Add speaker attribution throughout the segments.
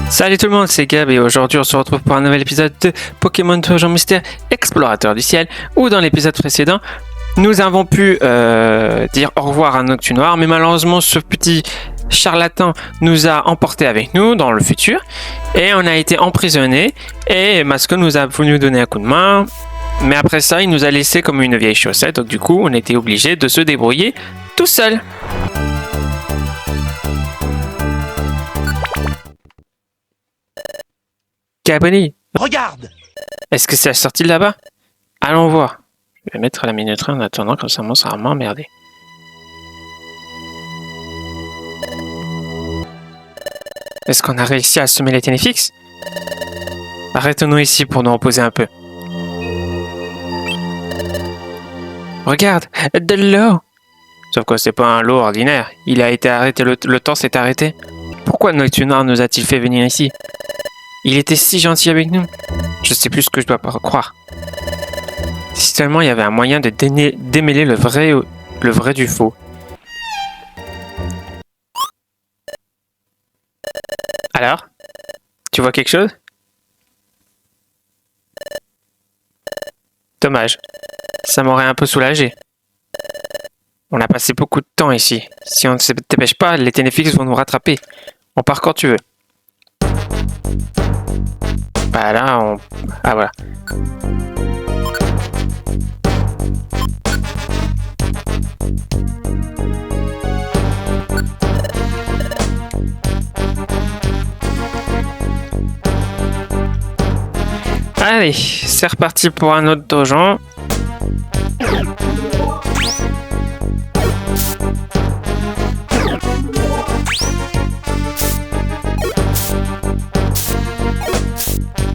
Speaker 1: Salut tout le monde, c'est Gab et aujourd'hui on se retrouve pour un nouvel épisode de Pokémon Donjon Mystère Explorateur du Ciel, où dans l'épisode précédent nous avons pu dire au revoir à Noctunoir, mais malheureusement ce petit charlatan nous a emportés avec nous dans le futur et on a été emprisonnés et Masco nous a voulu donner un coup de main, mais après ça il nous a laissé comme une vieille chaussette, donc du coup on était obligé de se débrouiller tout seul. Gaboni,
Speaker 2: Regarde!
Speaker 1: est-ce que c'est la sortie de là-bas? Allons voir. Je vais mettre la minuterie en attendant, comme ça ça va m'emmerder. Est-ce qu'on a réussi à semer les Ténéfix? Arrêtons-nous ici pour nous reposer un peu. Regarde, de l'eau! Sauf que c'est pas un lot ordinaire. Il a été arrêté, le temps s'est arrêté. Pourquoi Noctunoir nous a-t-il fait venir ici? Il était si gentil avec nous. Je sais plus ce que je dois croire. Si seulement il y avait un moyen de démêler le vrai du faux. Alors? Tu vois quelque chose? Dommage. Ça m'aurait un peu soulagé. On a passé beaucoup de temps ici. Si on ne se dépêche pas, les Ténéfix vont nous rattraper. On part quand tu veux. Bah là, on... Ah voilà. Allez, c'est reparti pour un autre donjon.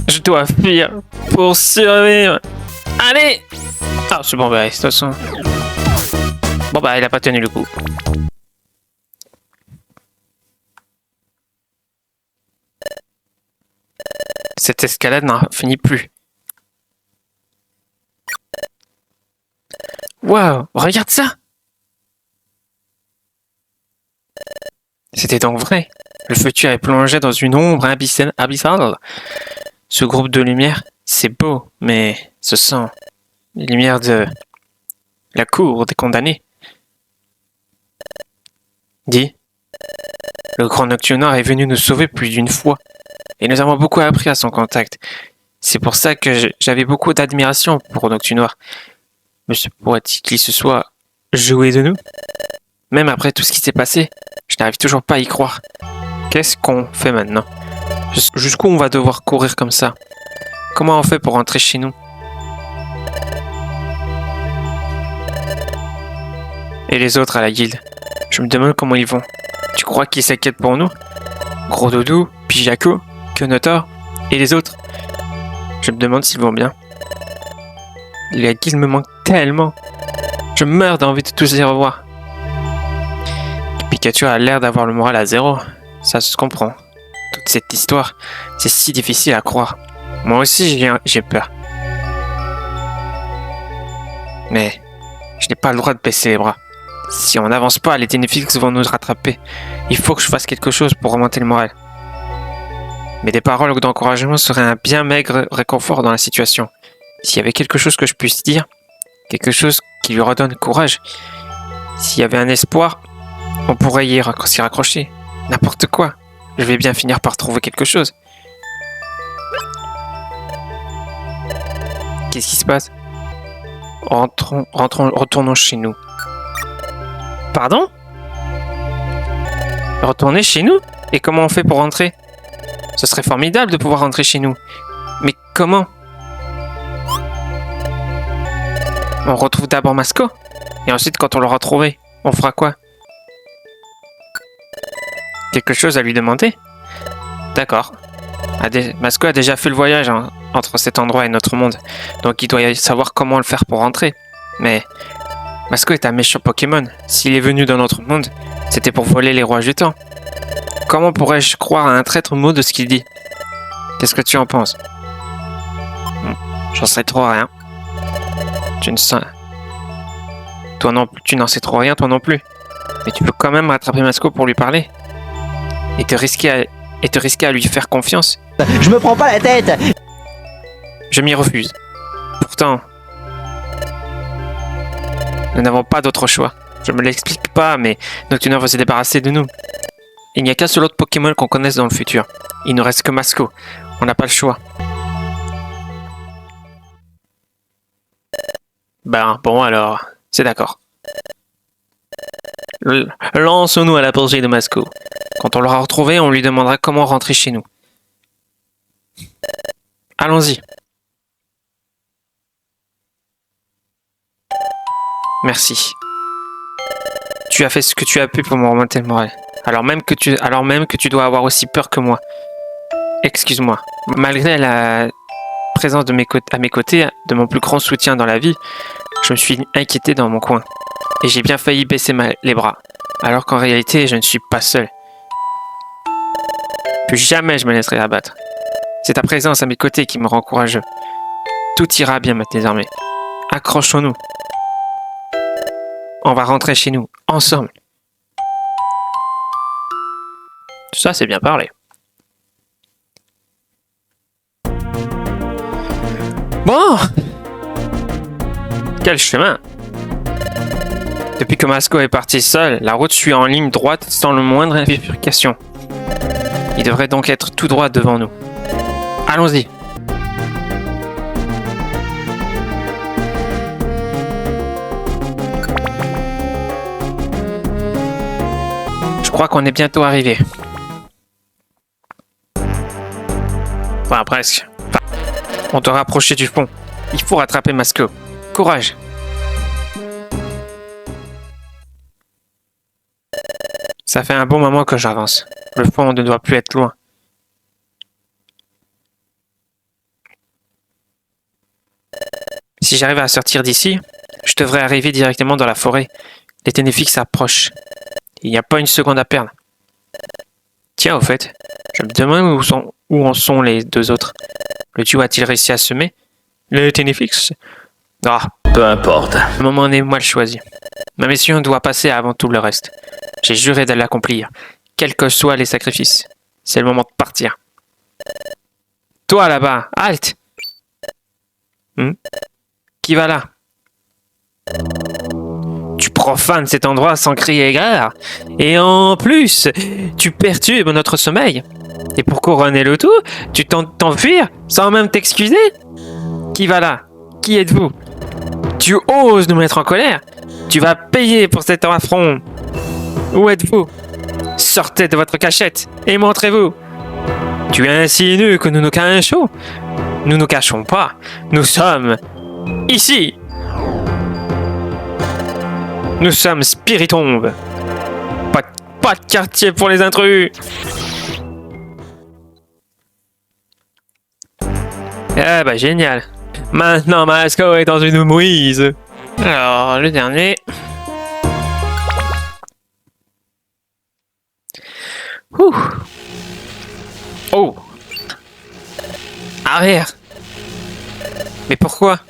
Speaker 1: Je dois fuir pour survivre. Allez! Ah, c'est bon, bah, de toute façon. Bon, bah, il a pas tenu le coup. Cette escalade n'en finit plus. Waouh, regarde ça! C'était donc vrai. Le futur est plongé dans une ombre abyssale. Ce groupe de lumière, c'est beau, mais ce sont les lumières de la cour des condamnés. Dis, le grand Noctunoir est venu nous sauver plus d'une fois, et nous avons beaucoup appris à son contact. C'est pour ça que j'avais beaucoup d'admiration pour Noctunoir. Mais pourrait-il qu'il se soit joué de nous? Même après tout ce qui s'est passé, je n'arrive toujours pas à y croire. Qu'est-ce qu'on fait maintenant? Jusqu'où on va devoir courir comme ça? Comment on fait pour rentrer chez nous? Et les autres à la guilde? Je me demande comment ils vont. Tu crois qu'ils s'inquiètent pour nous? Gros Doudou, Pijako, Kenotor et les autres? Je me demande s'ils vont bien. La guilde me manque tellement. Je meurs d'envie de tous les revoir. Pikachu a l'air d'avoir le moral à zéro. Ça se comprend. Toute cette histoire, c'est si difficile à croire. Moi aussi, j'ai peur. Mais je n'ai pas le droit de baisser les bras. Si on n'avance pas, les Ténéfix vont nous rattraper. Il faut que je fasse quelque chose pour remonter le moral. Mais des paroles d'encouragement seraient un bien maigre réconfort dans la situation. S'il y avait quelque chose que je puisse dire, quelque chose qui lui redonne courage, s'il y avait un espoir, on pourrait s'y raccrocher. N'importe quoi. Je vais bien finir par trouver quelque chose. Qu'est-ce qui se passe? Retournons chez nous. Pardon? Retourner chez nous? Et comment on fait pour rentrer? Ce serait formidable de pouvoir rentrer chez nous. Mais comment? On retrouve d'abord Masco? Et ensuite, quand on l'aura trouvé, on fera quoi? Quelque chose à lui demander? D'accord. Masco a déjà fait le voyage entre cet endroit et notre monde, donc il doit savoir comment le faire pour rentrer. Mais Masco est un méchant Pokémon. S'il est venu dans notre monde, c'était pour voler les rouages du temps. Comment pourrais-je croire à un traître mot de ce qu'il dit? Qu'est-ce que tu en penses? J'en sais trop rien. Tu n'en sais trop rien, toi non plus. Mais tu peux quand même rattraper Masco pour lui parler. Et te risquer et te risquer à lui faire confiance?
Speaker 2: Je me prends pas la tête.
Speaker 1: Je m'y refuse. Pourtant, nous n'avons pas d'autre choix. Je me l'explique pas, mais Noctuneur veut se débarrasser de nous. Il n'y a qu'un seul autre Pokémon qu'on connaisse dans le futur. Il ne reste que Masco. On n'a pas le choix. Ben, bon alors, c'est d'accord. Lançons-nous à la poursuite de Masco. Quand on l'aura retrouvé, on lui demandera comment rentrer chez nous. Allons-y. Merci. Tu as fait ce que tu as pu pour me remonter le moral. Alors même que tu dois avoir aussi peur que moi. Excuse-moi. Malgré la présence à mes côtés, de mon plus grand soutien dans la vie, je me suis inquiété dans mon coin. Et j'ai bien failli baisser les bras. Alors qu'en réalité, je ne suis pas seul. Plus jamais je me laisserai abattre. C'est ta présence à mes côtés qui me rend courageux. Tout ira bien désormais. Accrochons-nous. On va rentrer chez nous, ensemble. Ça, c'est bien parlé. Bon! Quel chemin! Depuis que Masco est parti seul, la route suit en ligne droite sans le moindre bifurcation. Il devrait donc être tout droit devant nous. Allons-y! Je crois qu'on est bientôt arrivé. Enfin, presque. Enfin, on doit rapprocher du pont. Il faut rattraper Masco. Courage! Ça fait un bon moment que j'avance. Le pont ne doit plus être loin. Si j'arrive à sortir d'ici, je devrais arriver directement dans la forêt. Les Ténéfix s'approchent. Il n'y a pas une seconde à perdre. Tiens, au fait, je me demande où en sont les deux autres. Le duo a-t-il réussi à semer? Les Ténéfix? Ah,
Speaker 2: Peu importe.
Speaker 1: le moment est mal choisi. Ma mission doit passer avant tout le reste. J'ai juré de l'accomplir, quels que soient les sacrifices. C'est le moment de partir. Toi là-bas, halte! Qui va là? Tu profanes cet endroit sans crier gare. Et en plus, tu perturbes notre sommeil. Et pour couronner le tout, tu tentes t'enfuir sans même t'excuser? Qui va là? Qui êtes-vous? Tu oses nous mettre en colère? Tu vas payer pour cet affront. Où êtes-vous? Sortez de votre cachette et montrez-vous. Tu insinues que nous nous cachons? Nous nous cachons pas. Nous sommes ici. Nous sommes Spiritomb. Pas de quartier pour les intrus. Ah bah génial. Maintenant Masco est dans une mouise. Alors le dernier. Ouh. Oh. Arrière. Mais pourquoi?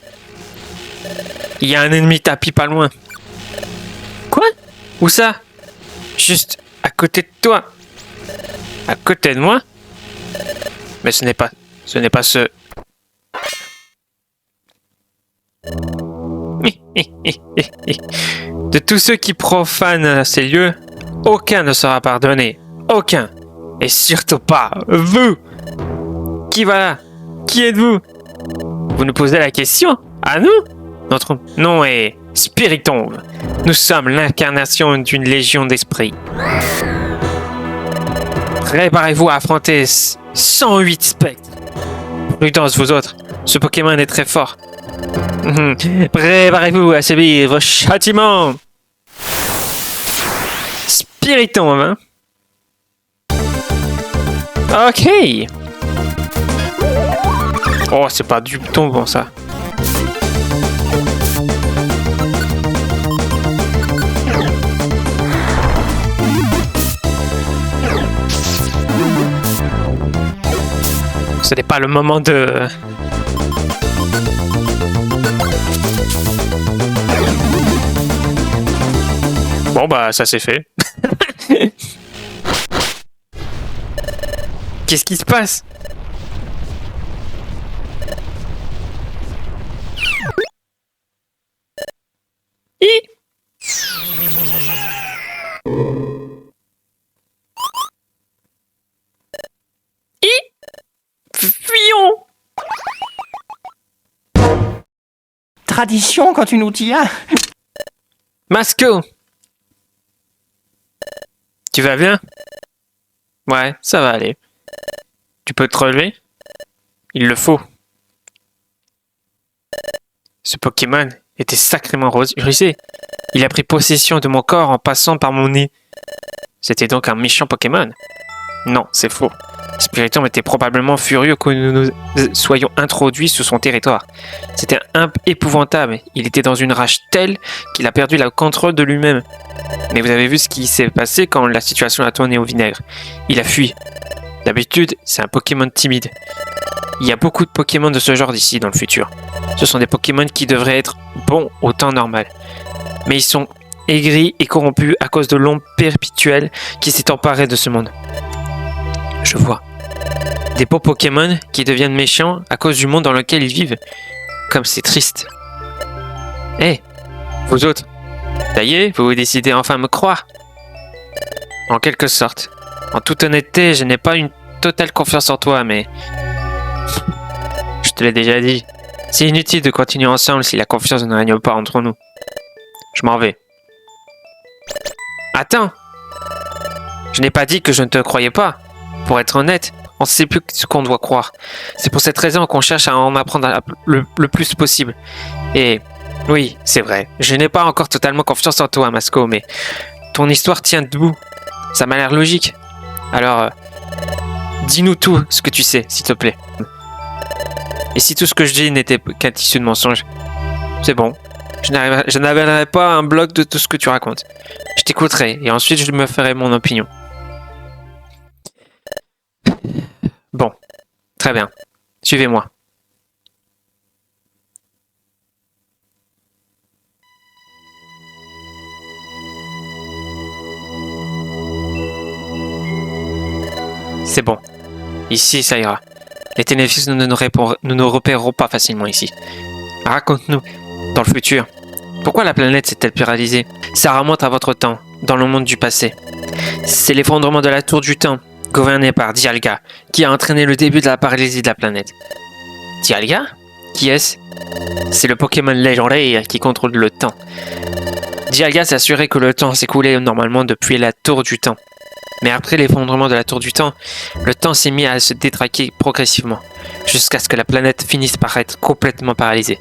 Speaker 1: Il y a un ennemi tapis pas loin. Quoi? Où ça? Juste à côté de toi. À côté de moi? Mais ce n'est pas ce... De tous ceux qui profanent ces lieux, aucun ne sera pardonné. Aucun. Et surtout pas vous. Qui va là? Qui êtes-vous? Vous nous posez la question? À nous? Notre nom est Spiritomb. Nous sommes l'incarnation d'une légion d'esprits. Préparez-vous à affronter 108 spectres. Prudence vous autres, ce Pokémon est très fort. Préparez-vous à subir vos châtiments. Spiritomb, hein? Ok. Oh, c'est pas du tout bon ça. Ce n'est pas le moment de... Bon bah ça c'est fait. Qu'est-ce qui se passe? Hi. Fuyons!
Speaker 2: Tradition quand tu nous tiens.
Speaker 1: Masco! Tu vas bien? Ouais, ça va aller. Tu peux te relever? Il le faut. Ce Pokémon était sacrément rusé. Il a pris possession de mon corps en passant par mon nez. C'était donc un méchant Pokémon? Non, c'est faux. Spiritomb était probablement furieux que nous soyons introduits sous son territoire. C'était épouvantable. Il était dans une rage telle qu'il a perdu le contrôle de lui-même. Mais vous avez vu ce qui s'est passé quand la situation a tourné au vinaigre. Il a fui. D'habitude, c'est un Pokémon timide. Il y a beaucoup de Pokémon de ce genre d'ici dans le futur. Ce sont des Pokémon qui devraient être bons au temps normal. Mais ils sont aigris et corrompus à cause de l'ombre perpétuelle qui s'est emparée de ce monde. Je vois. Des beaux Pokémon qui deviennent méchants à cause du monde dans lequel ils vivent. Comme c'est triste. Hé, vous autres, ça y est, vous décidez enfin de me croire? En quelque sorte. En toute honnêteté, je n'ai pas une totale confiance en toi, mais... Je te l'ai déjà dit. C'est inutile de continuer ensemble si la confiance ne règne pas entre nous. Je m'en vais. Attends! Je n'ai pas dit que je ne te croyais pas. Pour être honnête, on ne sait plus ce qu'on doit croire. C'est pour cette raison qu'on cherche à en apprendre le plus possible. Et oui, c'est vrai, je n'ai pas encore totalement confiance en toi, Masco, mais ton histoire tient debout. Ça m'a l'air logique. Alors, dis-nous tout ce que tu sais, s'il te plaît. Et si tout ce que je dis n'était qu'un tissu de mensonges, c'est bon. Je n'avalerai pas un bloc de tout ce que tu racontes. Je t'écouterai et ensuite je me ferai mon opinion. Bon, très bien. Suivez-moi. C'est bon. Ici, ça ira. Les ténéfices nous ne repéreront pas facilement ici. Raconte-nous, dans le futur, pourquoi la planète s'est-elle paralysée? Ça remonte à votre temps, dans le monde du passé. C'est l'effondrement de la tour du temps, gouverné par Dialga, qui a entraîné le début de la paralysie de la planète. Dialga? Qui est-ce? C'est le Pokémon légendaire qui contrôle le temps. Dialga s'est assuré que le temps s'écoulait normalement depuis la tour du temps. Mais après l'effondrement de la tour du temps, le temps s'est mis à se détraquer progressivement, jusqu'à ce que la planète finisse par être complètement paralysée.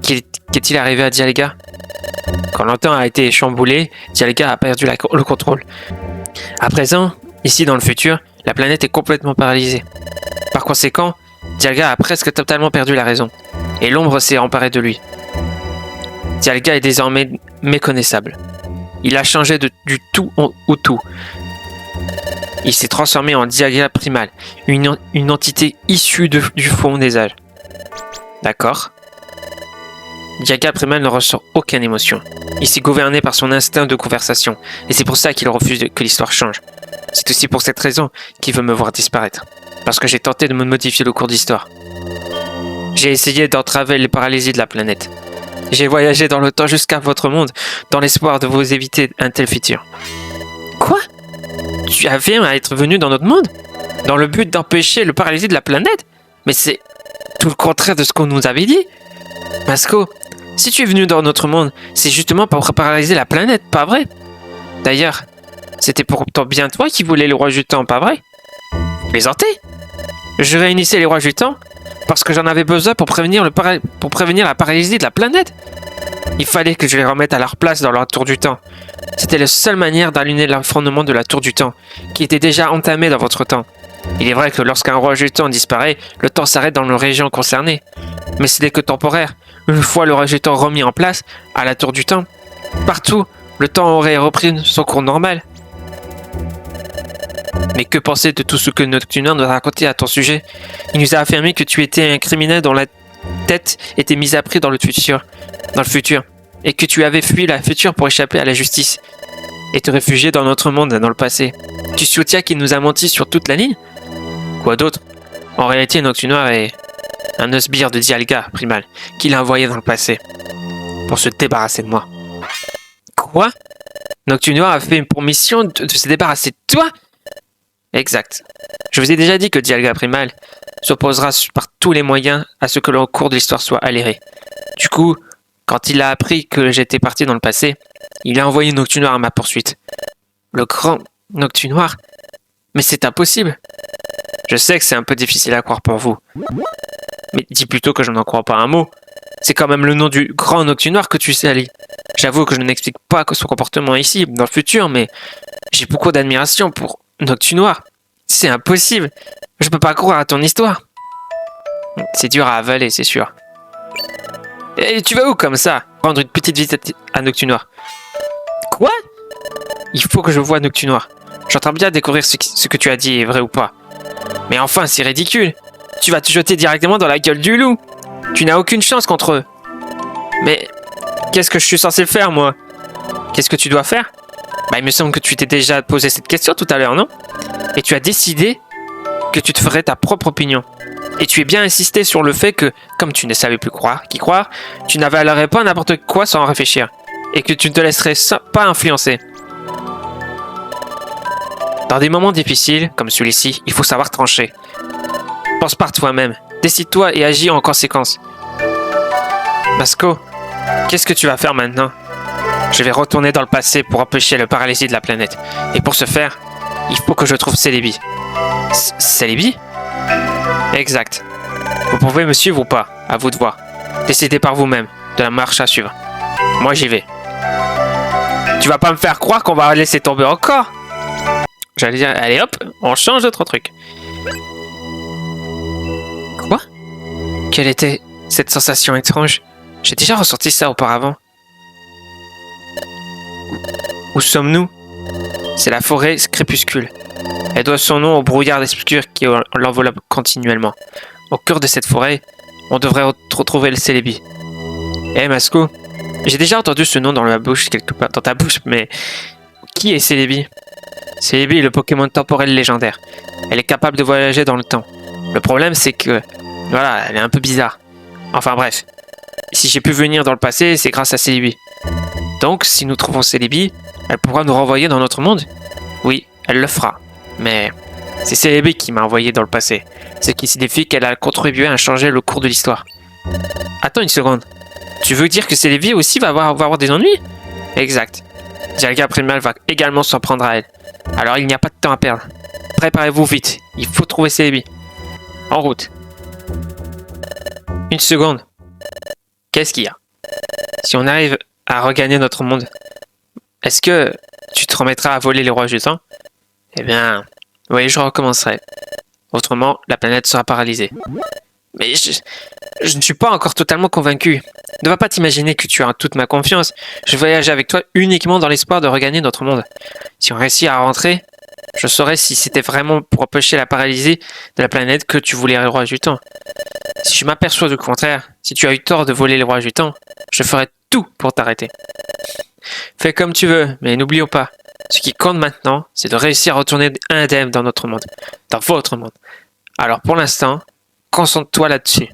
Speaker 1: Qu'est-il arrivé à Dialga? Quand le temps a été chamboulé, Dialga a perdu le contrôle. À présent, ici dans le futur, la planète est complètement paralysée. Par conséquent, Dialga a presque totalement perdu la raison, et l'ombre s'est emparée de lui. Dialga est désormais méconnaissable. Il a changé du tout au tout. Il s'est transformé en Dialga primal, une entité issue du fond des âges. D'accord. Dialga primal ne ressent aucune émotion. Il s'est gouverné par son instinct de conversation, et c'est pour ça qu'il refuse que l'histoire change. C'est aussi pour cette raison qu'il veut me voir disparaître. Parce que j'ai tenté de me modifier le cours d'histoire. J'ai essayé d'entraver les paralysies de la planète. J'ai voyagé dans le temps jusqu'à votre monde, dans l'espoir de vous éviter un tel futur. Quoi? Tu avais à être venu dans notre monde? Dans le but d'empêcher le paralysie de la planète? Mais c'est tout le contraire de ce qu'on nous avait dit. Masco, si tu es venu dans notre monde, c'est justement pour paralyser la planète, pas vrai? D'ailleurs, c'était pourtant bien toi qui voulais le roi du temps, pas vrai? Vous plaisantez? Je réunissais les rois du temps parce que j'en avais besoin pour prévenir la paralysie de la planète. Il fallait que je les remette à leur place dans leur tour du temps. C'était la seule manière d'allumer l'effondrement de la tour du temps, qui était déjà entamée dans votre temps. Il est vrai que lorsqu'un roi du temps disparaît, le temps s'arrête dans nos régions concernées. Mais ce n'est que temporaire. Une fois le roi du temps remis en place, à la tour du temps, partout, le temps aurait repris son cours normal. Mais que penser de tout ce que Noctuneur nous a raconté à ton sujet? Il nous a affirmé que tu étais un criminel dont la tête était mise à prix dans le futur, et que tu avais fui la future pour échapper à la justice. et te réfugier dans notre monde dans le passé. Tu soutiens qu'il nous a menti sur toute la ligne? Quoi d'autre? En réalité, Noctunoir est un sbire de Dialga Primal qu'il a envoyé dans le passé pour se débarrasser de moi. Quoi? Noctunoir a fait pour mission de se débarrasser de toi? Exact. Je vous ai déjà dit que Dialga Primal s'opposera par tous les moyens à ce que le cours de l'histoire soit alléré. Du coup, quand il a appris que j'étais parti dans le passé, il a envoyé Noctunoir à ma poursuite. Le grand Noctunoir? Mais c'est impossible. Je sais que c'est un peu difficile à croire pour vous. Mais dis plutôt que je n'en crois pas un mot. C'est quand même le nom du grand Noctunoir que tu salis. J'avoue que je n'explique pas son comportement ici, dans le futur, mais j'ai beaucoup d'admiration pour Noctunoir. C'est impossible. Je peux pas croire à ton histoire. C'est dur à avaler, c'est sûr. Et tu vas où comme ça? Rendre une petite visite à Noctunoir. Quoi? Il faut que je voie Noctunoir. J'entends bien découvrir ce que tu as dit est vrai ou pas. Mais enfin, c'est ridicule. Tu vas te jeter directement dans la gueule du loup. Tu n'as aucune chance contre eux. Mais qu'est-ce que je suis censé faire, moi? Qu'est-ce que tu dois faire? Bah, il me semble que tu t'es déjà posé cette question tout à l'heure, non? Et tu as décidé que tu te ferais ta propre opinion. Et tu es bien insisté sur le fait que, comme tu ne savais plus qui croire, tu n'avalerais pas n'importe quoi sans réfléchir. Et que tu ne te laisserais pas influencer. Dans des moments difficiles, comme celui-ci, il faut savoir trancher. Pense par toi-même, décide-toi et agis en conséquence. Masco, qu'est-ce que tu vas faire maintenant? Je vais retourner dans le passé pour empêcher le paralysie de la planète. Et pour ce faire, il faut que je trouve Celebi. Celebi? Exact. Vous pouvez me suivre ou pas? À vous de voir. Décidez par vous-même de la marche à suivre. Moi, j'y vais. Tu vas pas me faire croire qu'on va laisser tomber encore? J'allais dire, allez hop, on change d'autre truc. Quoi? Quelle était cette sensation étrange? J'ai déjà ressenti ça auparavant. Où sommes-nous? C'est la forêt crépuscule. Elle doit son nom au brouillard obscur qui l'enveloppe continuellement. Au cœur de cette forêt, on devrait retrouver le Celebi. Eh Masco, j'ai déjà entendu ce nom dans ma bouche, quelque part dans ta bouche, mais qui est Celebi? Celebi est le Pokémon temporel légendaire. Elle est capable de voyager dans le temps. Le problème, c'est que, voilà, elle est un peu bizarre. Enfin bref, si j'ai pu venir dans le passé, c'est grâce à Celebi. Donc, si nous trouvons Celebi, elle pourra nous renvoyer dans notre monde? Oui, elle le fera. Mais c'est Celebi qui m'a envoyé dans le passé, ce qui signifie qu'elle a contribué à changer le cours de l'histoire. Attends une seconde. Tu veux dire que Celebi aussi va avoir des ennuis? Exact. Dialga Primal va également s'en prendre à elle. Alors il n'y a pas de temps à perdre. Préparez-vous vite, il faut trouver Celebi. En route. Une seconde. Qu'est-ce qu'il y a? Si on arrive à regagner notre monde, est-ce que tu te remettras à voler les rois du temps? Eh bien, oui, je recommencerai. Autrement, la planète sera paralysée. Mais je ne suis pas encore totalement convaincu. Ne va pas t'imaginer que tu as toute ma confiance. Je voyage avec toi uniquement dans l'espoir de regagner notre monde. Si on réussit à rentrer, je saurai si c'était vraiment pour empêcher la paralysie de la planète que tu voulais les rois du temps. Si je m'aperçois du contraire, si tu as eu tort de voler les rois du temps, je ferai tout pour t'arrêter. Fais comme tu veux, mais n'oublions pas, ce qui compte maintenant, c'est de réussir à retourner indemne dans notre monde, dans votre monde. Alors pour l'instant, concentre-toi là-dessus.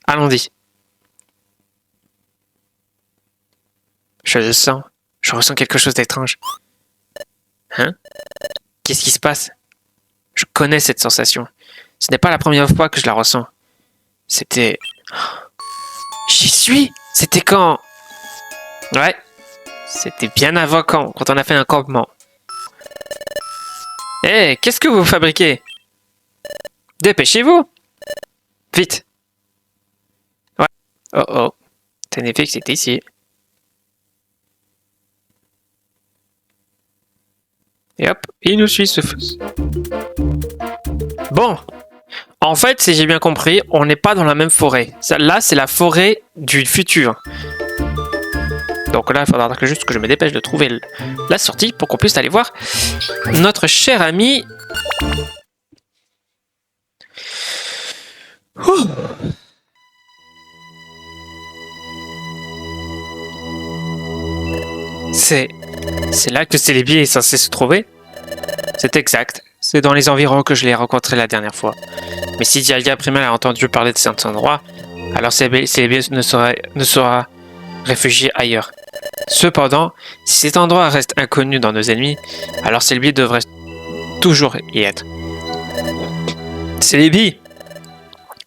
Speaker 1: Allons-y. Je le sens. Je ressens quelque chose d'étrange. Hein? Qu'est-ce qui se passe? Je connais cette sensation. Ce n'est pas la première fois que je la ressens. C'était... J'y suis! C'était quand? Ouais. C'était bien avant quand on a fait un campement. Hé, qu'est-ce que vous fabriquez? Dépêchez-vous! Vite! Ouais. Oh oh. C'est en effet que c'était ici. Et hop, il nous suit ce feu. Bon. En fait, si j'ai bien compris, on n'est pas dans la même forêt. Là, c'est la forêt du futur. Donc là, il faudra juste que je me dépêche de trouver la sortie pour qu'on puisse aller voir notre cher ami. Ouh. C'est C'est là que Celebi est censé se trouver? C'est exact. C'est dans les environs que je l'ai rencontré la dernière fois. Mais si Dialga Primal a entendu parler de cet endroit, alors Celebi ne sera réfugié ailleurs. Cependant, si cet endroit reste inconnu dans nos ennemis, alors Celebi devrait toujours y être. Celebi!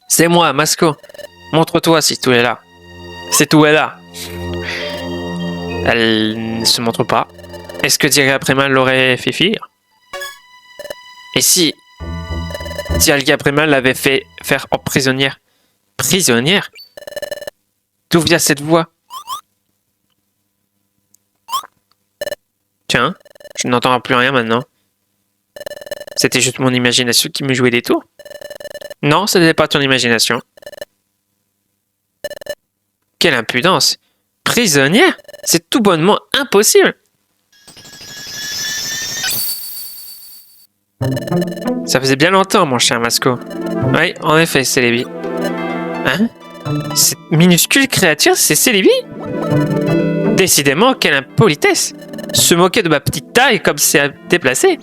Speaker 1: C'est moi, Masco. Montre-toi si tout est là. C'est tout est là. Elle ne se montre pas. Est-ce que Dialga Primal l'aurait fait fuir? Et si Dialga Primal l'avait fait faire en prisonnière? Prisonnière? D'où vient cette voix? Tiens, je n'entends plus rien maintenant. C'était juste mon imagination qui me jouait des tours? Non, ce n'était pas ton imagination. Quelle impudence! Prisonnière? C'est tout bonnement impossible! Ça faisait bien longtemps, mon cher Masco. Oui, en effet, Celebi. Hein? Cette minuscule créature, c'est Celebi? Décidément, quelle impolitesse! Se moquer de ma petite taille comme c'est déplacé.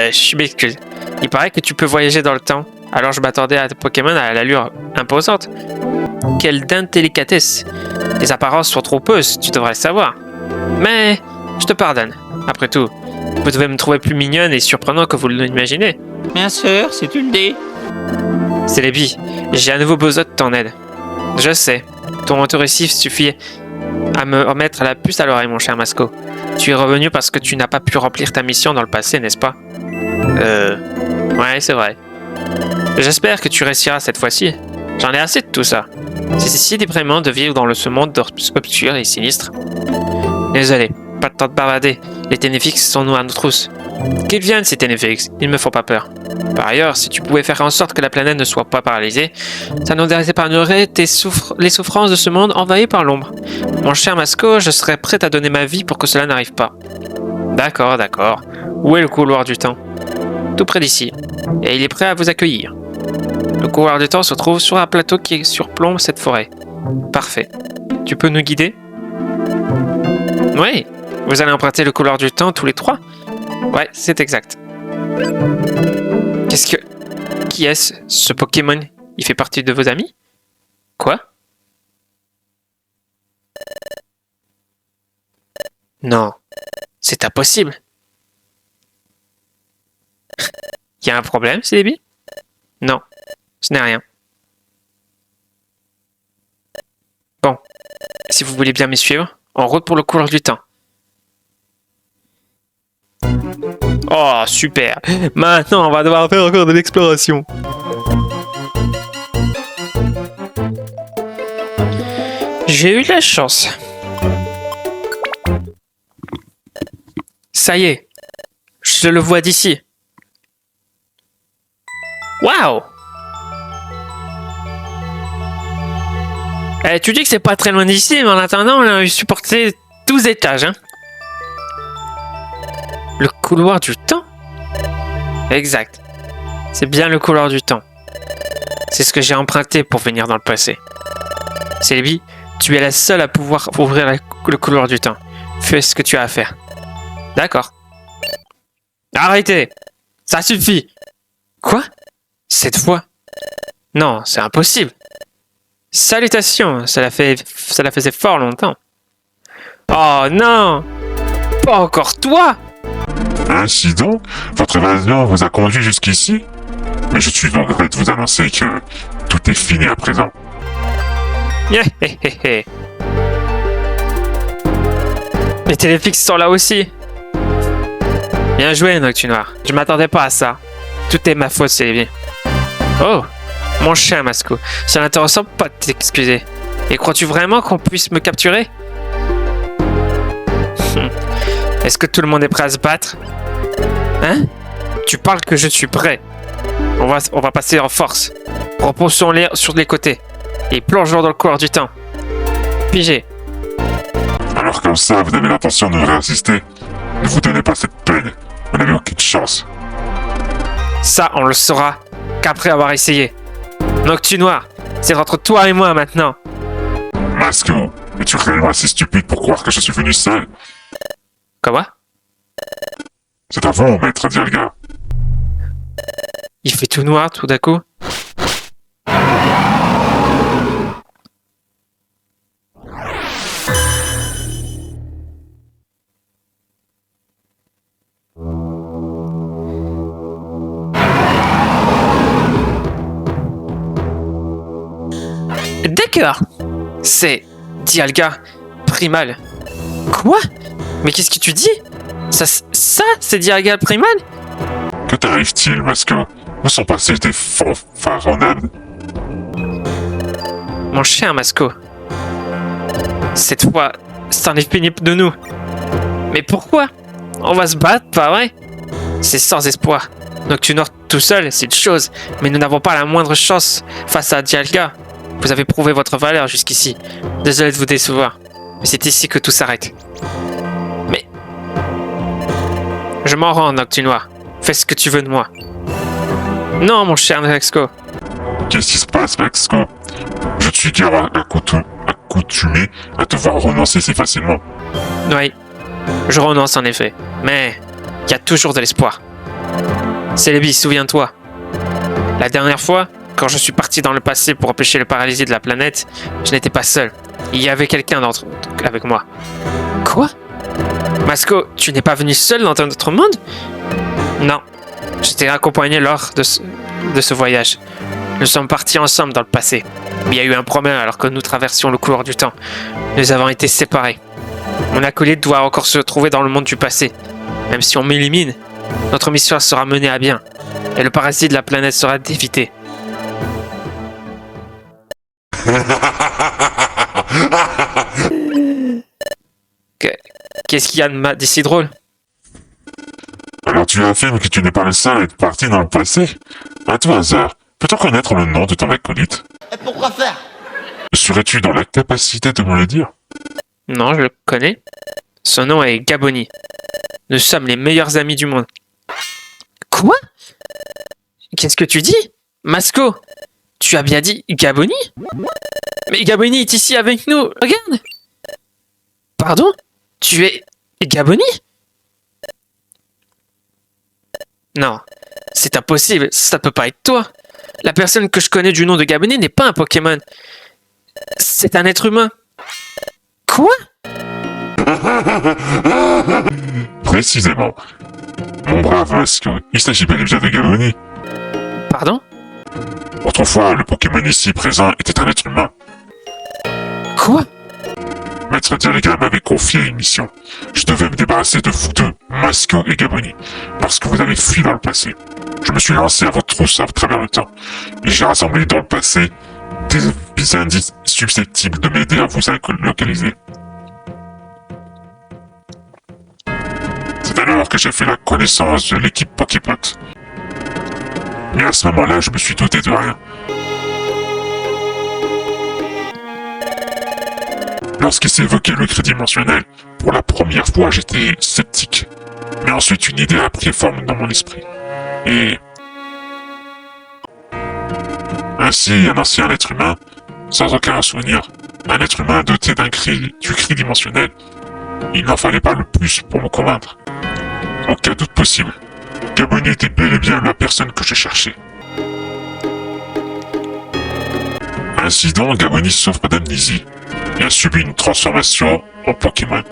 Speaker 1: Je m'excuse. Il paraît que tu peux voyager dans le temps. Alors je m'attendais à tes Pokémon à l'allure imposante. Quelle délicatesse. Les apparences sont trompeuses, tu devrais le savoir. Mais je te pardonne. Après tout, vous devez me trouver plus mignonne et surprenant que vous l'imaginez.
Speaker 2: Bien sûr, si tu le dis.
Speaker 1: Celebi, j'ai à nouveau besoin de ton aide. Je sais, ton retour ici suffit à me remettre la puce à l'oreille, mon cher Masco. Tu es revenu parce que tu n'as pas pu remplir ta mission dans le passé, n'est-ce pas? Ouais, c'est vrai. J'espère que tu réussiras cette fois-ci. J'en ai assez de tout ça. C'est si déprimant de vivre dans ce monde obscur et sinistre. Désolé, pas de temps de bavarder. Les Ténéfix sont nous à nos trousses. Qu'ils viennent, ces Ténéfix, ils ne me font pas peur. Par ailleurs, si tu pouvais faire en sorte que la planète ne soit pas paralysée, ça nous épargnerait les souffrances de ce monde envahi par l'ombre. Mon cher Masco, je serais prêt à donner ma vie pour que cela n'arrive pas. D'accord, d'accord. Où est le couloir du temps? Tout près d'ici. Et il est prêt à vous accueillir. Le couloir du temps se trouve sur un plateau qui surplombe cette forêt. Parfait. Tu peux nous guider? Oui. Vous allez emprunter le couloir du temps tous les trois? Ouais, c'est exact. Qui est-ce, ce Pokémon? Il fait partie de vos amis? Quoi? Non. C'est impossible. Y a un problème, Celebi? Non. Ce n'est rien. Bon. Si vous voulez bien me suivre, en route pour le couloir du temps. Oh, super! Maintenant, on va devoir faire encore de l'exploration. J'ai eu de la chance. Ça y est. Je le vois d'ici. Waouh! Tu dis que c'est pas très loin d'ici, mais en attendant, on a supporté 12 étages, hein? Le couloir du temps? Exact. C'est bien le couloir du temps. C'est ce que j'ai emprunté pour venir dans le passé. Celebi, tu es la seule à pouvoir ouvrir le couloir du temps. Fais ce que tu as à faire. D'accord. Arrêtez! Ça suffit! Quoi? Cette fois? Non, c'est impossible. Salutations, cela faisait fort longtemps. Oh non! Pas encore toi!
Speaker 3: Ainsi donc, votre évasion vous a conduit jusqu'ici? Mais je suis donc heureux de vous annoncer que tout est fini à présent.
Speaker 1: Les Téléfix sont là aussi. Bien joué, Noctunoir. Je m'attendais pas à ça. Tout est ma faute, Celebi. Oh, mon cher Masco, ça n'intéresse pas de t'excuser. Et crois-tu vraiment qu'on puisse me capturer? Est-ce que tout le monde est prêt à se battre? Hein? Tu parles que je suis prêt. On va passer en force. Repoussons-les sur les côtés. Et plongeons dans le couloir du temps. Pigé.
Speaker 3: Alors comme ça, vous avez l'intention de me résister? Ne vous donnez pas cette peine. Vous n'avez aucune chance.
Speaker 1: Ça, on le saura qu'après avoir essayé. Noctunoir, c'est entre toi et moi maintenant.
Speaker 3: Masco, es-tu réellement assez stupide pour croire que je suis venu seul?
Speaker 1: Comment?
Speaker 3: C'est à vous, maître Dialga.
Speaker 1: Il fait tout noir tout d'un coup. D'accord. C'est Dialga Primal. Quoi? Mais qu'est-ce que tu dis? Ça c'est Dialga Primal?
Speaker 3: Que t'arrive-t-il, Masco? Son passé était fanfaronnade.
Speaker 1: Mon cher Masco. Cette fois, c'en est fini de nous. Mais pourquoi? On va se battre, pas vrai? C'est sans espoir. Noctunor tout seul, c'est une chose, mais nous n'avons pas la moindre chance face à Dialga. Vous avez prouvé votre valeur jusqu'ici. Désolé de vous décevoir, mais c'est ici que tout s'arrête. Mais... Je m'en rends, Noctunoir. Fais ce que tu veux de moi. Non, mon cher Maxco.
Speaker 3: Qu'est-ce qui se passe, Maxco? Je suis guère accoutumé à te voir renoncer si facilement.
Speaker 1: Oui, je renonce en effet, mais il y a toujours de l'espoir. Célébi, souviens-toi. La dernière fois, quand je suis parti dans le passé pour empêcher le paralysie de la planète, je n'étais pas seul. Il y avait quelqu'un avec moi. Quoi? Masco, tu n'es pas venu seul dans notre monde? Non, j'étais accompagné lors de ce voyage. Nous sommes partis ensemble dans le passé. Mais il y a eu un problème alors que nous traversions le couloir du temps. Nous avons été séparés. Mon acolyte doit encore se trouver dans le monde du passé. Même si on m'élimine, notre mission sera menée à bien. Et le parasite de la planète sera évité. Qu'est-ce qu'il y a de si drôle?
Speaker 3: Alors tu affirmes que tu n'es pas le seul à être parti dans le passé? À tout hasard, peux-tu connaître le nom de ton acolyte?
Speaker 2: Et pourquoi faire?
Speaker 3: Serais-tu dans la capacité de me le dire?
Speaker 1: Non, je le connais. Son nom est Gaboni. Nous sommes les meilleurs amis du monde. Quoi? Qu'est-ce que tu dis? Masco, tu as bien dit Gaboni? Mais Gaboni est ici avec nous, regarde! Pardon? Tu es Gaboni? Non, c'est impossible, ça peut pas être toi. La personne que je connais du nom de Gaboni n'est pas un Pokémon. C'est un être humain. Quoi?
Speaker 3: Précisément. Mon brave Masco, il s'agit bel et bien de Gaboni.
Speaker 1: Pardon?
Speaker 3: Autrefois, le Pokémon ici présent était un être humain.
Speaker 1: Quoi?
Speaker 3: Maître Dialga m'avait confié une mission. Je devais me débarrasser de vous deux, Masco et Gaboni, parce que vous avez fui dans le passé. Je me suis lancé à votre trousse à travers le temps, et j'ai rassemblé dans le passé des indices susceptibles de m'aider à vous localiser. C'est alors que j'ai fait la connaissance de l'équipe Poképot. Mais à ce moment-là, je me suis douté de rien. Lorsqu'il s'est évoqué le crédit dimensionnel, pour la première fois, j'étais sceptique. Mais ensuite, une idée a pris forme dans mon esprit. Et... ainsi, un ancien être humain, sans aucun souvenir, un être humain doté du cri dimensionnel, il n'en fallait pas le plus pour me convaincre. Aucun doute possible. Gaboni était bel et bien la personne que je cherchais. Ainsi donc, Gaboni souffre d'amnésie et a subi une transformation en Pokémon.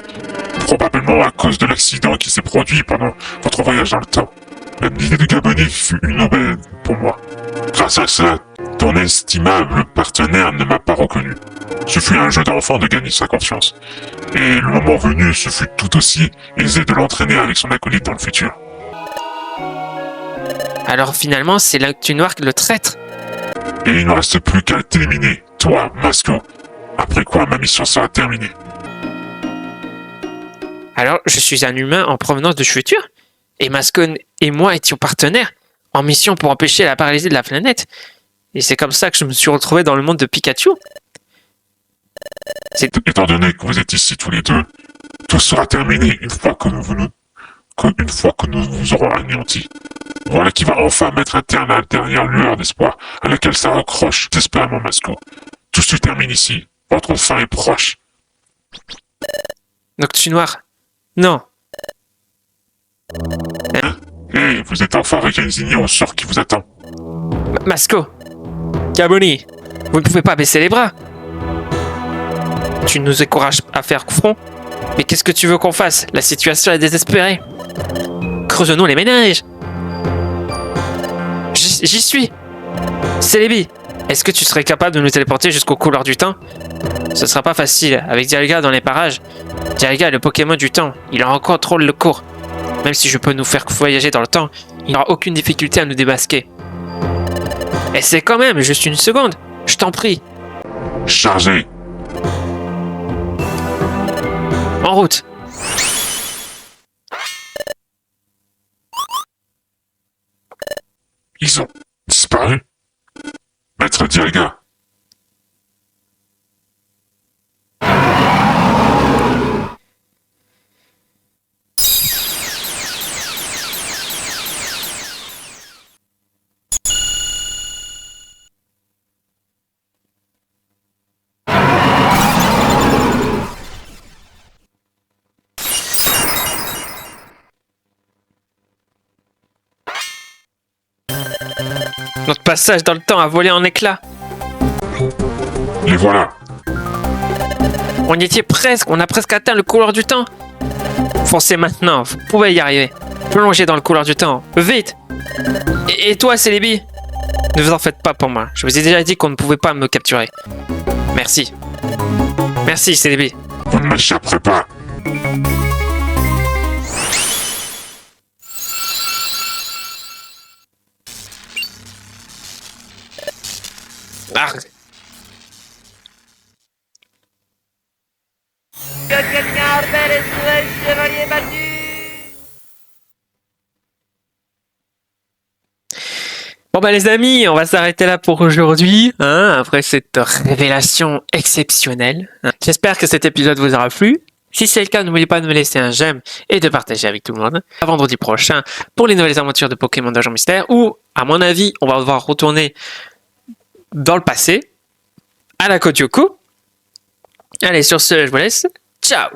Speaker 3: Probablement à cause de l'accident qui s'est produit pendant votre voyage dans le temps. L'amnésie de Gaboni fut une aubaine pour moi. Grâce à cela, ton estimable partenaire ne m'a pas reconnu. Ce fut un jeu d'enfant de gagner sa confiance. Et le moment venu, ce fut tout aussi aisé de l'entraîner avec son acolyte dans le futur.
Speaker 1: Alors finalement, c'est Noctunoir le traître.
Speaker 3: Et il ne reste plus qu'à t'éliminer, toi, Masco. Après quoi, ma mission sera terminée.
Speaker 1: Alors, je suis un humain en provenance du futur? Et Mascon et moi étions partenaires, en mission pour empêcher la paralysie de la planète. Et c'est comme ça que je me suis retrouvé dans le monde de Pikachu.
Speaker 3: Étant donné que vous êtes ici tous les deux, tout sera terminé une fois que nous vous aurons anéantis. Voilà qui va enfin mettre un terme à la dernière lueur d'espoir à laquelle ça accroche désespérément Masco. Tout se termine ici. Votre fin est proche.
Speaker 1: Noctunoir, non.
Speaker 3: Hé, vous êtes enfin résigné au sort qui vous attend.
Speaker 1: Masco, Gaboni, vous ne pouvez pas baisser les bras. Tu nous encourages à faire front, mais qu'est-ce que tu veux qu'on fasse? La situation est désespérée. Creusons-nous les ménages. J'y suis. Célébi, est-ce que tu serais capable de nous téléporter jusqu'au couloir du temps? Ce sera pas facile, avec Dialga dans les parages. Dialga est le Pokémon du temps, il en contrôle le cours. Même si je peux nous faire voyager dans le temps, il n'aura aucune difficulté à nous démasquer. Essaie quand même, juste une seconde, je t'en prie.
Speaker 3: Chargez.
Speaker 1: En route.
Speaker 3: Ils ont disparu. Maître Dialga.
Speaker 1: Notre passage dans le temps a volé en éclats.
Speaker 3: Les voilà.
Speaker 1: On y était presque, on a presque atteint le couloir du temps. Foncez maintenant, vous pouvez y arriver. Plongez dans le couloir du temps, vite. Et toi, Célébi? Ne vous en faites pas pour moi, je vous ai déjà dit qu'on ne pouvait pas me capturer. Merci. Merci, Célébi.
Speaker 3: Vous ne m'échapperez pas.
Speaker 1: Arrgh.
Speaker 4: Que quelqu'un appelle SOS Chevalier battu.
Speaker 1: Bon bah les amis, on va s'arrêter là pour aujourd'hui, hein, après cette révélation exceptionnelle. J'espère que cet épisode vous aura plu. Si c'est le cas, n'oubliez pas de me laisser un j'aime et de partager avec tout le monde. À vendredi prochain pour les nouvelles aventures de Pokémon Donjon Mystère, où, à mon avis, on va devoir retourner dans le passé, à la Côte Yoko. Allez, sur ce, je vous laisse. Ciao!